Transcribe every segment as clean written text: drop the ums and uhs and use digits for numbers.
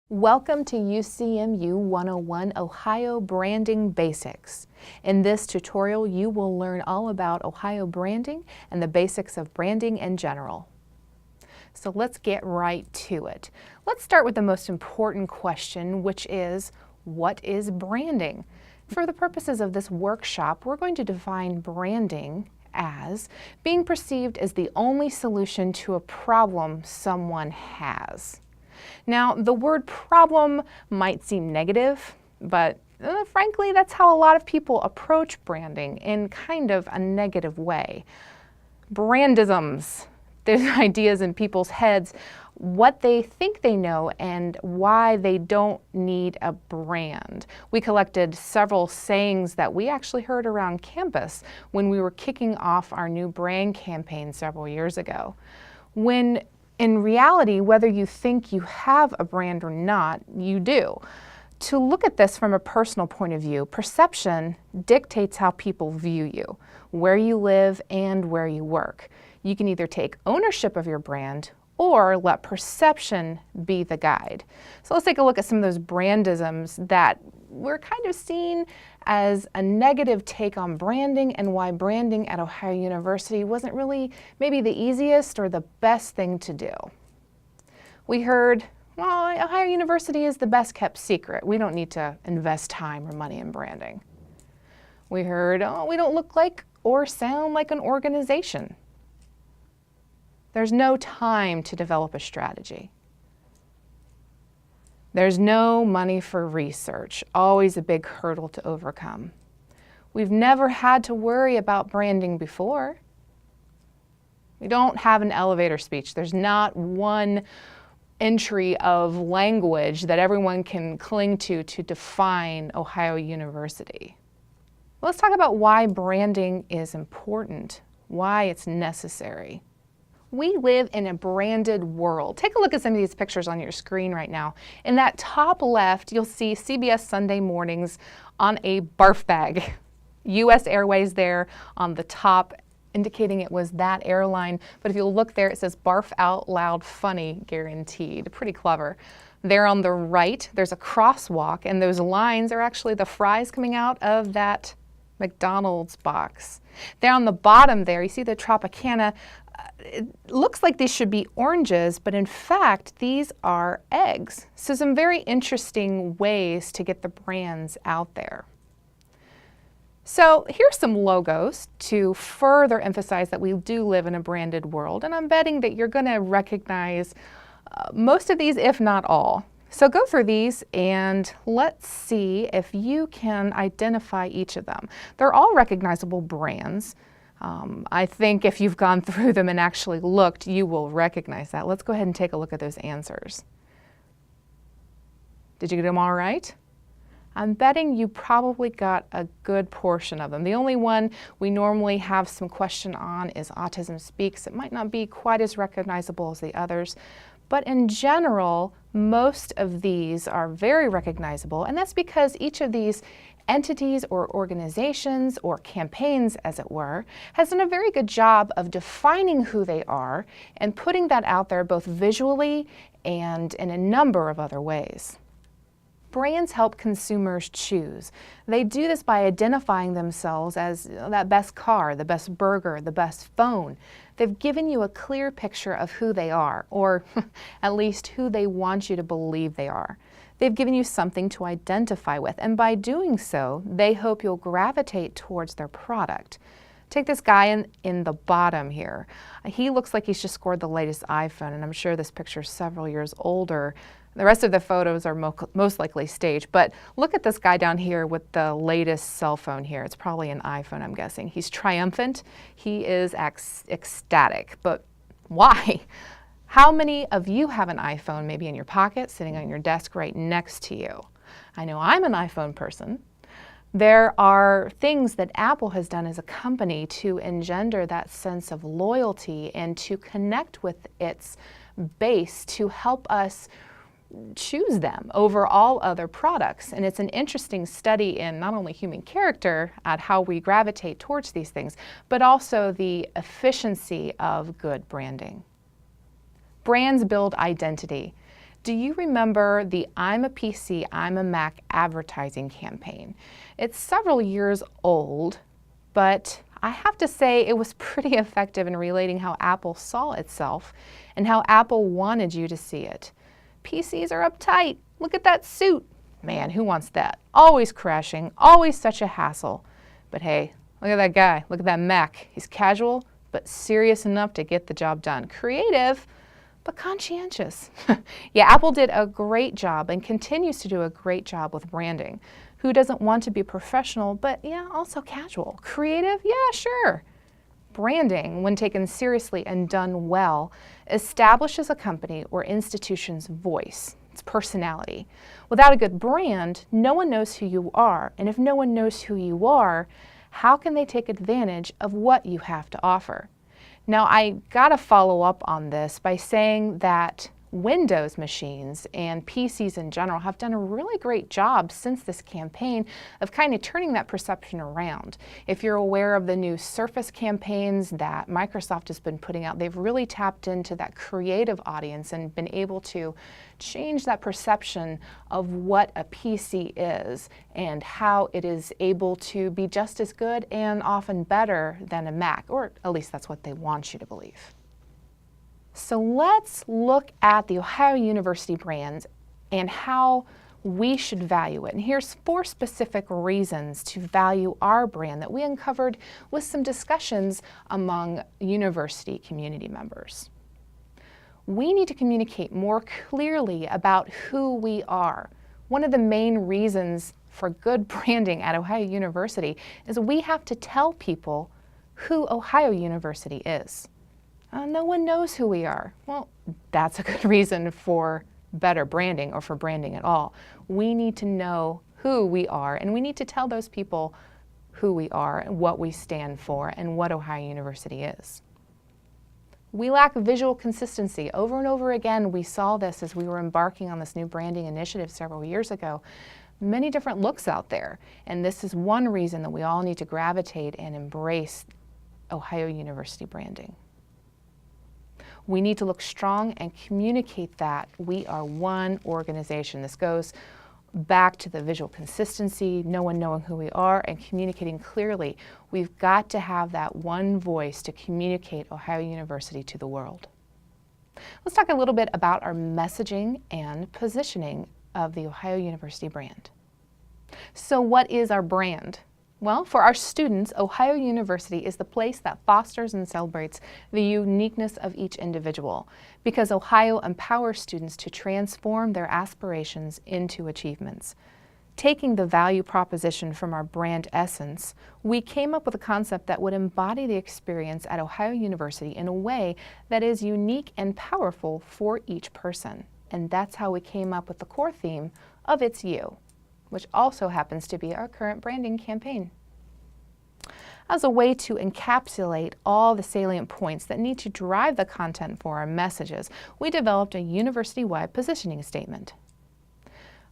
Welcome to UCMU 101 Ohio Branding Basics. In this tutorial, you will learn all about Ohio branding and the basics of branding in general. So let's get right to it. Let's start with the most important question, which is, what is branding? For the purposes of this workshop, we're going to define branding as being perceived as the only solution to a problem someone has. Now, the word problem might seem negative, but frankly, that's how a lot of people approach branding, in kind of a negative way. Brandisms, there's ideas in people's heads, what they think they know and why they don't need a brand. We collected several sayings that we actually heard around campus when we were kicking off our new brand campaign several years ago. When in reality, whether you think you have a brand or not, you do. To look at this from a personal point of view, perception dictates how people view you, where you live, and where you work. You can either take ownership of your brand or let perception be the guide. So let's take a look at some of those brandisms that were kind of seen as a negative take on branding and why branding at Ohio University wasn't really maybe the easiest or the best thing to do. We heard, well, Ohio University is the best kept secret. We don't need to invest time or money in branding. We heard, oh, we don't look like or sound like an organization. There's no time to develop a strategy. There's no money for research, always a big hurdle to overcome. We've never had to worry about branding before. We don't have an elevator speech. There's not one entry of language that everyone can cling to define Ohio University. Let's talk about why branding is important, why it's necessary. We live in a branded world. Take a look at some of these pictures on your screen right now. In that top left, you'll see CBS Sunday Mornings on a barf bag. US Airways there on the top, indicating it was that airline. But if you'll look there, it says barf out loud funny guaranteed. Pretty clever. There on the right, there's a crosswalk, and those lines are actually the fries coming out of that McDonald's box. There on the bottom there, you see the Tropicana. It looks like these should be oranges, but in fact, these are eggs. So some very interesting ways to get the brands out there. So here's some logos to further emphasize that we do live in a branded world, and I'm betting that you're going to recognize most of these, if not all. So go through these and let's see if you can identify each of them. They're all recognizable brands. I think if you've gone through them and actually looked, you will recognize that. Let's go ahead and take a look at those answers. Did you get them all right? I'm betting you probably got a good portion of them. The only one we normally have some question on is Autism Speaks. It might not be quite as recognizable as the others, but in general, most of these are very recognizable, and that's because each of these entities or organizations or campaigns, as it were, has done a very good job of defining who they are and putting that out there both visually and in a number of other ways. Brands help consumers choose. They do this by identifying themselves as that best car, the best burger, the best phone. They've given you a clear picture of who they are, or at least who they want you to believe they are. They've given you something to identify with, and by doing so, they hope you'll gravitate towards their product. Take this guy in the bottom here. He looks like he's just scored the latest iPhone, and I'm sure this picture is several years older. The rest of the photos are most likely staged, but look at this guy down here with the latest cell phone here. It's probably an iPhone, I'm guessing. He's triumphant. He is ecstatic, but why? How many of you have an iPhone maybe in your pocket, sitting on your desk right next to you? I know I'm an iPhone person. There are things that Apple has done as a company to engender that sense of loyalty and to connect with its base to help us choose them over all other products. And it's an interesting study in not only human character at how we gravitate towards these things, but also the efficiency of good branding. Brands build identity. Do you remember the I'm a PC, I'm a Mac advertising campaign? It's several years old, but I have to say it was pretty effective in relating how Apple saw itself and how Apple wanted you to see it. PCs are uptight. Look at that suit. Man, who wants that? Always crashing, always such a hassle. But hey, look at that guy. Look at that Mac. He's casual, but serious enough to get the job done. Creative, but conscientious. Yeah, Apple did a great job and continues to do a great job with branding. Who doesn't want to be professional, but yeah, also casual? Creative? Yeah, sure. Branding, when taken seriously and done well, establishes a company or institution's voice, its personality. Without a good brand, no one knows who you are, and if no one knows who you are, how can they take advantage of what you have to offer? Now, I gotta follow up on this by saying that Windows machines and PCs in general have done a really great job since this campaign of kind of turning that perception around. If you're aware of the new Surface campaigns that Microsoft has been putting out, they've really tapped into that creative audience and been able to change that perception of what a PC is and how it is able to be just as good and often better than a Mac, or at least that's what they want you to believe. So let's look at the Ohio University brand and how we should value it. And here's 4 specific reasons to value our brand that we uncovered with some discussions among university community members. We need to communicate more clearly about who we are. One of the main reasons for good branding at Ohio University is we have to tell people who Ohio University is. No one knows who we are. Well, that's a good reason for better branding or for branding at all. We need to know who we are, and we need to tell those people who we are and what we stand for and what Ohio University is. We lack visual consistency. Over and over again, we saw this as we were embarking on this new branding initiative several years ago. Many different looks out there, and this is one reason that we all need to gravitate and embrace Ohio University branding. We need to look strong and communicate that we are one organization. This goes back to the visual consistency, no one knowing who we are, and communicating clearly. We've got to have that one voice to communicate Ohio University to the world. Let's talk a little bit about our messaging and positioning of the Ohio University brand. So what is our brand? Well, for our students, Ohio University is the place that fosters and celebrates the uniqueness of each individual, because Ohio empowers students to transform their aspirations into achievements. Taking the value proposition from our brand essence, we came up with a concept that would embody the experience at Ohio University in a way that is unique and powerful for each person. And that's how we came up with the core theme of It's You, which also happens to be our current branding campaign. As a way to encapsulate all the salient points that need to drive the content for our messages, we developed a university-wide positioning statement.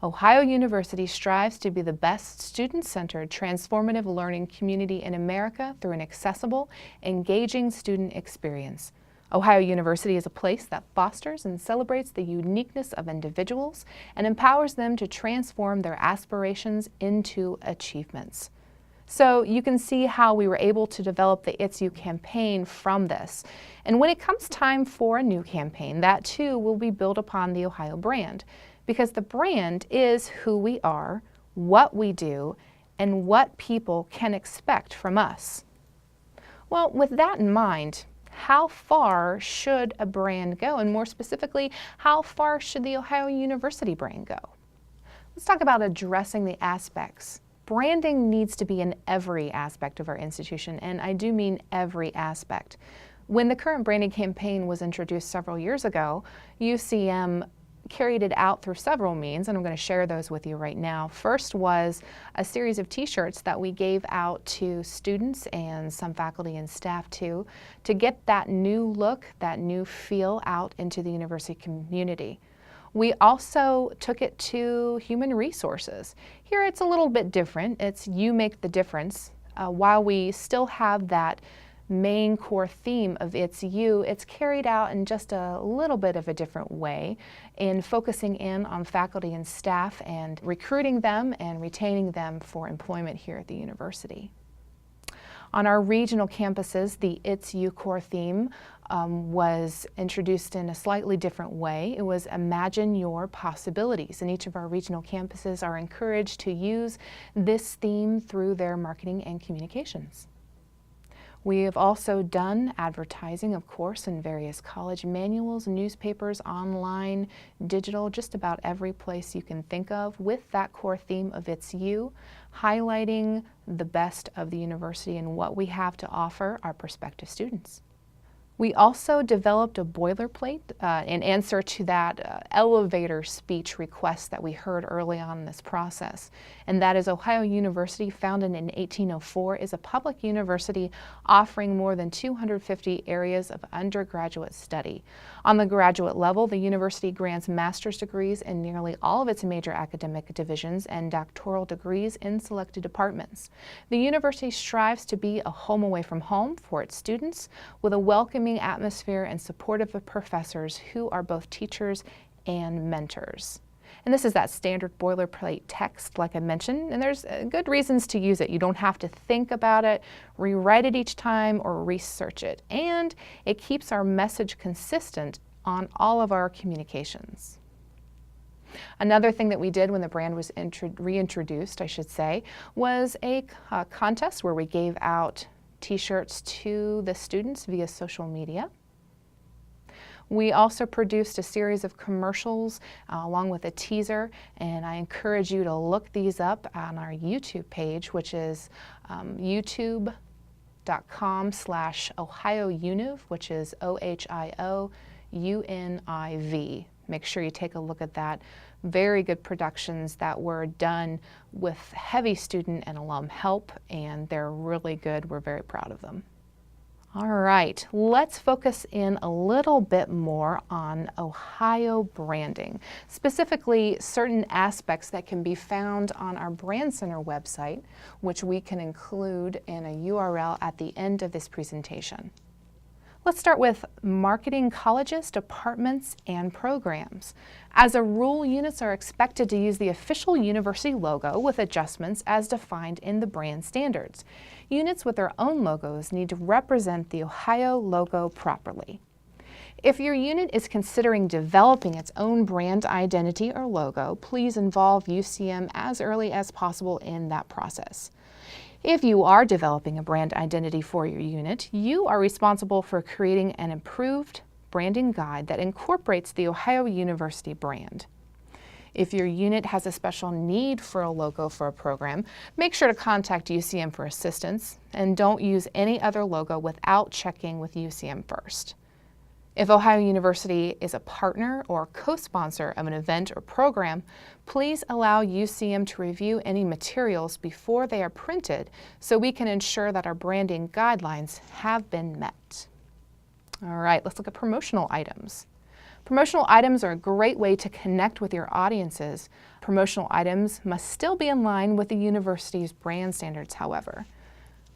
Ohio University strives to be the best student-centered, transformative learning community in America through an accessible, engaging student experience. Ohio University is a place that fosters and celebrates the uniqueness of individuals and empowers them to transform their aspirations into achievements. So you can see how we were able to develop the It's You campaign from this. And when it comes time for a new campaign, that too will be built upon the Ohio brand, because the brand is who we are, what we do, and what people can expect from us. Well, with that in mind, how far should a brand go? And more specifically, how far should the Ohio University brand go? Let's talk about addressing the aspects. Branding needs to be in every aspect of our institution, and I do mean every aspect. When the current branding campaign was introduced several years ago, UCM carried it out through several means, and I'm going to share those with you right now. First was a series of t-shirts that we gave out to students and some faculty and staff too, to get that new look, that new feel out into the university community. We also took it to human resources. Here it's a little bit different. It's you make the difference. While we still have that main core theme of It's You, it's carried out in just a little bit of a different way in focusing in on faculty and staff and recruiting them and retaining them for employment here at the university. On our regional campuses, the It's You core theme was introduced in a slightly different way. It was Imagine Your Possibilities, and each of our regional campuses are encouraged to use this theme through their marketing and communications. We have also done advertising, of course, in various college manuals, newspapers, online, digital, just about every place you can think of with that core theme of It's You, highlighting the best of the university and what we have to offer our prospective students. We also developed a boilerplate in answer to that elevator speech request that we heard early on in this process. And that is Ohio University, founded in 1804, is a public university offering more than 250 areas of undergraduate study. On the graduate level, the university grants master's degrees in nearly all of its major academic divisions and doctoral degrees in selected departments. The university strives to be a home away from home for its students, with a welcoming atmosphere and supportive of professors who are both teachers and mentors. And this is that standard boilerplate text, like I mentioned, and there's good reasons to use it. You don't have to think about it, rewrite it each time, or research it. And it keeps our message consistent on all of our communications. Another thing that we did when the brand was reintroduced, I should say, was a contest where we gave out T-shirts to the students via social media. We also produced a series of commercials along with a teaser, and I encourage you to look these up on our YouTube page, which is youtube.com/OhioUniv, which is OhioUniv. Make sure you take a look at that. Very good productions that were done with heavy student and alum help, and they're really good. We're very proud of them. All right, let's focus in a little bit more on Ohio branding, specifically certain aspects that can be found on our Brand Center website, which we can include in a URL at the end of this presentation. Let's start with marketing colleges, departments, and programs. As a rule, units are expected to use the official university logo with adjustments as defined in the brand standards. Units with their own logos need to represent the Ohio logo properly. If your unit is considering developing its own brand identity or logo, please involve UCM as early as possible in that process. If you are developing a brand identity for your unit, you are responsible for creating an improved branding guide that incorporates the Ohio University brand. If your unit has a special need for a logo for a program, make sure to contact UCM for assistance, and don't use any other logo without checking with UCM first. If Ohio University is a partner or co-sponsor of an event or program, please allow UCM to review any materials before they are printed so we can ensure that our branding guidelines have been met. All right, let's look at promotional items. Promotional items are a great way to connect with your audiences. Promotional items must still be in line with the university's brand standards, however.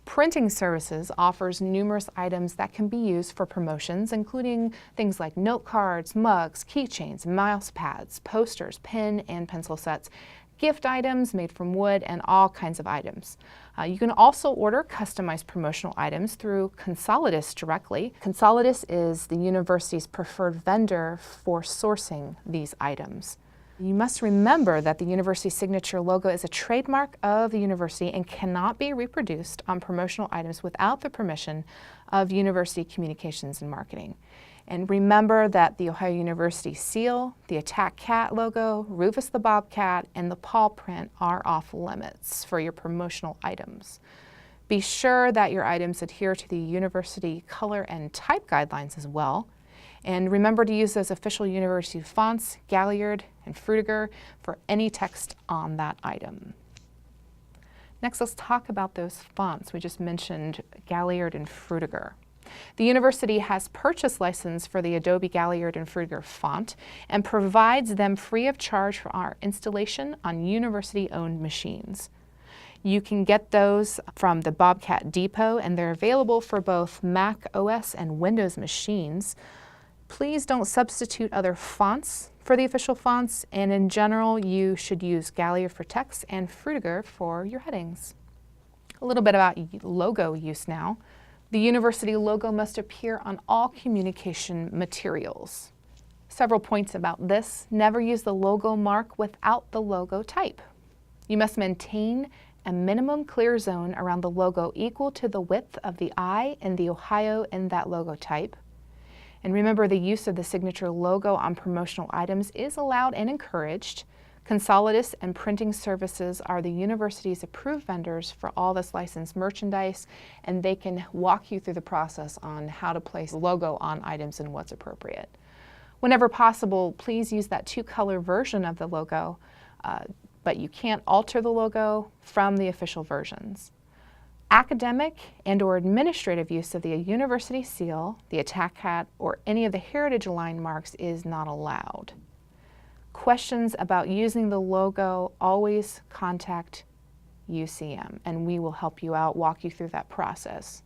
Printing Services offers numerous items that can be used for promotions, including things like note cards, mugs, keychains, mouse pads, posters, pen and pencil sets, gift items made from wood, and all kinds of items. You can also order customized promotional items through Consolidus directly. Consolidus is the university's preferred vendor for sourcing these items. You must remember that the university signature logo is a trademark of the university and cannot be reproduced on promotional items without the permission of University Communications and Marketing. And remember that the Ohio University seal, the Attack Cat logo, Rufus the Bobcat, and the paw print are off limits for your promotional items. Be sure that your items adhere to the university color and type guidelines as well. And remember to use those official university fonts, Galliard and Frutiger, for any text on that item. Next, let's talk about those fonts. We just mentioned Galliard and Frutiger. The university has purchase license for the Adobe Galliard and Frutiger font and provides them free of charge for our installation on university-owned machines. You can get those from the Bobcat Depot, and they're available for both Mac OS and Windows machines. Please don't substitute other fonts for the official fonts, and in general, you should use Gallier for text and Frutiger for your headings. A little bit about logo use now. The university logo must appear on all communication materials. Several points about this. Never use the logo mark without the logo type. You must maintain a minimum clear zone around the logo equal to the width of the I and the Ohio in that logo type. And remember, the use of the signature logo on promotional items is allowed and encouraged. Consolidates and printing services are the university's approved vendors for all this licensed merchandise, and they can walk you through the process on how to place the logo on items and what's appropriate. Whenever possible, please use that two-color version of the logo, but you can't alter the logo from the official versions. Academic and/or administrative use of the university seal, the attack hat, or any of the heritage line marks is not allowed. Questions about using the logo, always contact UCM, and we will help you out, walk you through that process.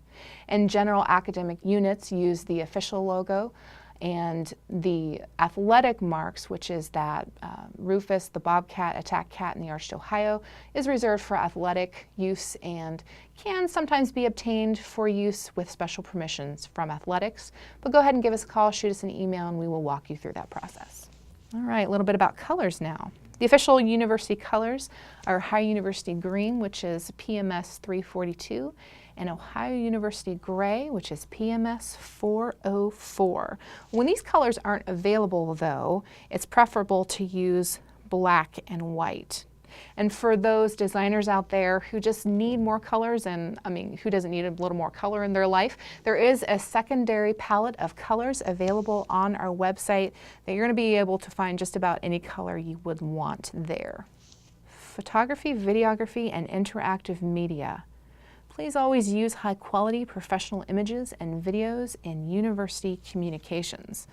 In general, academic units use the official logo, and the athletic marks, which is that Rufus, the Bobcat, Attack Cat, and the Arched Ohio, is reserved for athletic use and can sometimes be obtained for use with special permissions from athletics. But go ahead and give us a call, shoot us an email, and we will walk you through that process. All right, a little bit about colors now. The official university colors are Ohio University Green, which is PMS 342, and Ohio University Gray, which is PMS 404. When these colors aren't available, though, it's preferable to use black and white. And for those designers out there who just need more colors, and I mean, who doesn't need a little more color in their life, there is a secondary palette of colors available on our website that you're going to be able to find just about any color you would want there. Photography, videography, and interactive media. Please always use high-quality professional images and videos in university communications.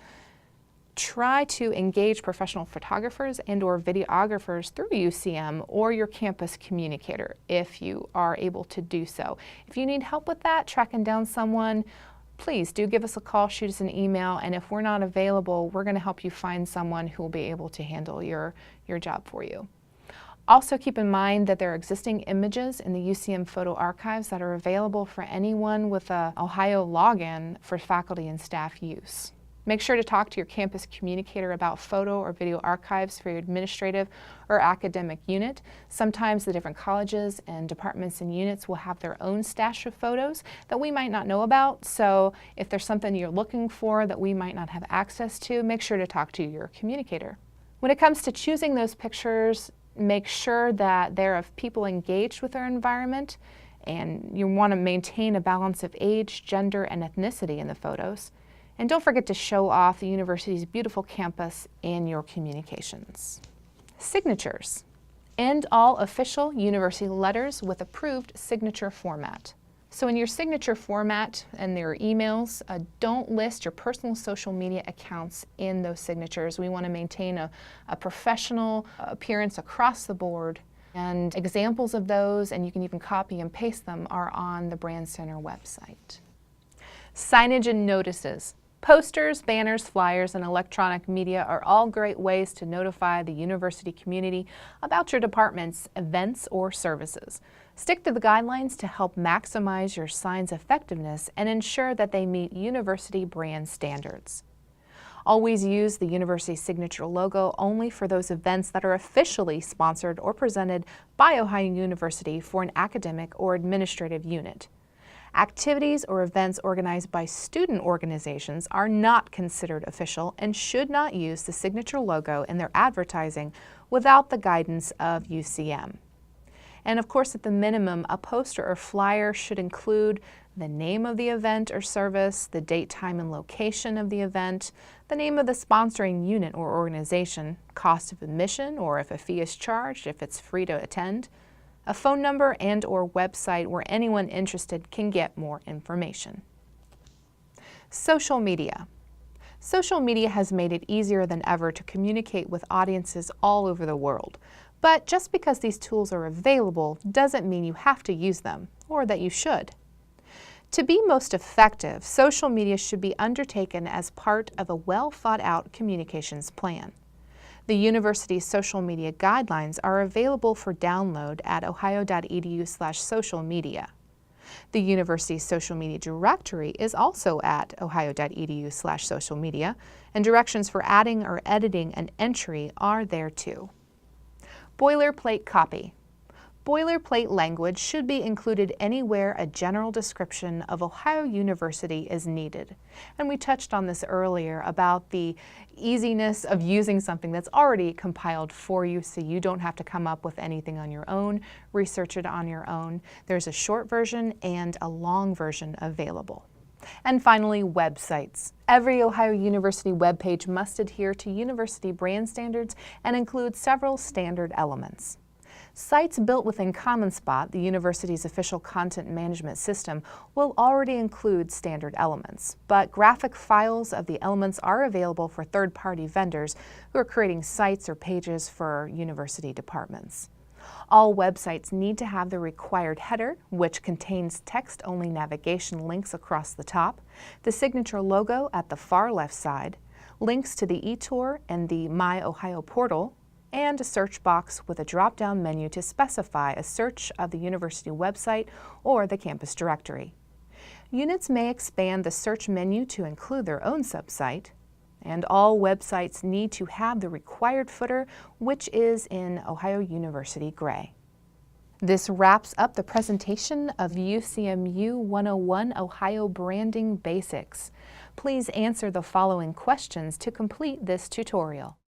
Try to engage professional photographers and/or videographers through UCM or your campus communicator if you are able to do so. If you need help with that, tracking down someone, please do give us a call, shoot us an email, and if we're not available, we're going to help you find someone who will be able to handle your job for you. Also keep in mind that there are existing images in the UCM photo archives that are available for anyone with a Ohio login for faculty and staff use. Make sure to talk to your campus communicator about photo or video archives for your administrative or academic unit. Sometimes the different colleges and departments and units will have their own stash of photos that we might not know about. So if there's something you're looking for that we might not have access to, make sure to talk to your communicator. When it comes to choosing those pictures, make sure that they're of people engaged with their environment, and you want to maintain a balance of age, gender, and ethnicity in the photos. And don't forget to show off the university's beautiful campus in your communications. Signatures. End all official university letters with approved signature format. So in your signature format and their emails, don't list your personal social media accounts in those signatures. We want to maintain a professional appearance across the board. And examples of those, and you can even copy and paste them, are on the Brand Center website. Signage and notices. Posters, banners, flyers, and electronic media are all great ways to notify the university community about your department's events or services. Stick to the guidelines to help maximize your sign's effectiveness and ensure that they meet university brand standards. Always use the university signature logo only for those events that are officially sponsored or presented by Ohio University for an academic or administrative unit. Activities or events organized by student organizations are not considered official and should not use the signature logo in their advertising without the guidance of UCM. And of course, at the minimum, a poster or flyer should include the name of the event or service, the date, time, and location of the event, the name of the sponsoring unit or organization, cost of admission, or if a fee is charged, if it's free to attend, a phone number and/or website where anyone interested can get more information. Social media. Social media has made it easier than ever to communicate with audiences all over the world. But just because these tools are available doesn't mean you have to use them, or that you should. To be most effective, social media should be undertaken as part of a well-thought-out communications plan. The university's social media guidelines are available for download at ohio.edu/social media. The university's social media directory is also at ohio.edu/social media, and directions for adding or editing an entry are there too. Boilerplate copy. Boilerplate language should be included anywhere a general description of Ohio University is needed. And we touched on this earlier about the easiness of using something that's already compiled for you so you don't have to come up with anything on your own, research it on your own. There's a short version and a long version available. And finally, websites. Every Ohio University webpage must adhere to university brand standards and include several standard elements. Sites built within CommonSpot, the university's official content management system, will already include standard elements, but graphic files of the elements are available for third-party vendors who are creating sites or pages for university departments. All websites need to have the required header, which contains text-only navigation links across the top, the signature logo at the far left side, links to the eTour and the My Ohio portal, and a search box with a drop-down menu to specify a search of the university website or the campus directory. Units may expand the search menu to include their own subsite, and all websites need to have the required footer, which is in Ohio University gray. This wraps up the presentation of UCMU 101 Ohio Branding Basics. Please answer the following questions to complete this tutorial.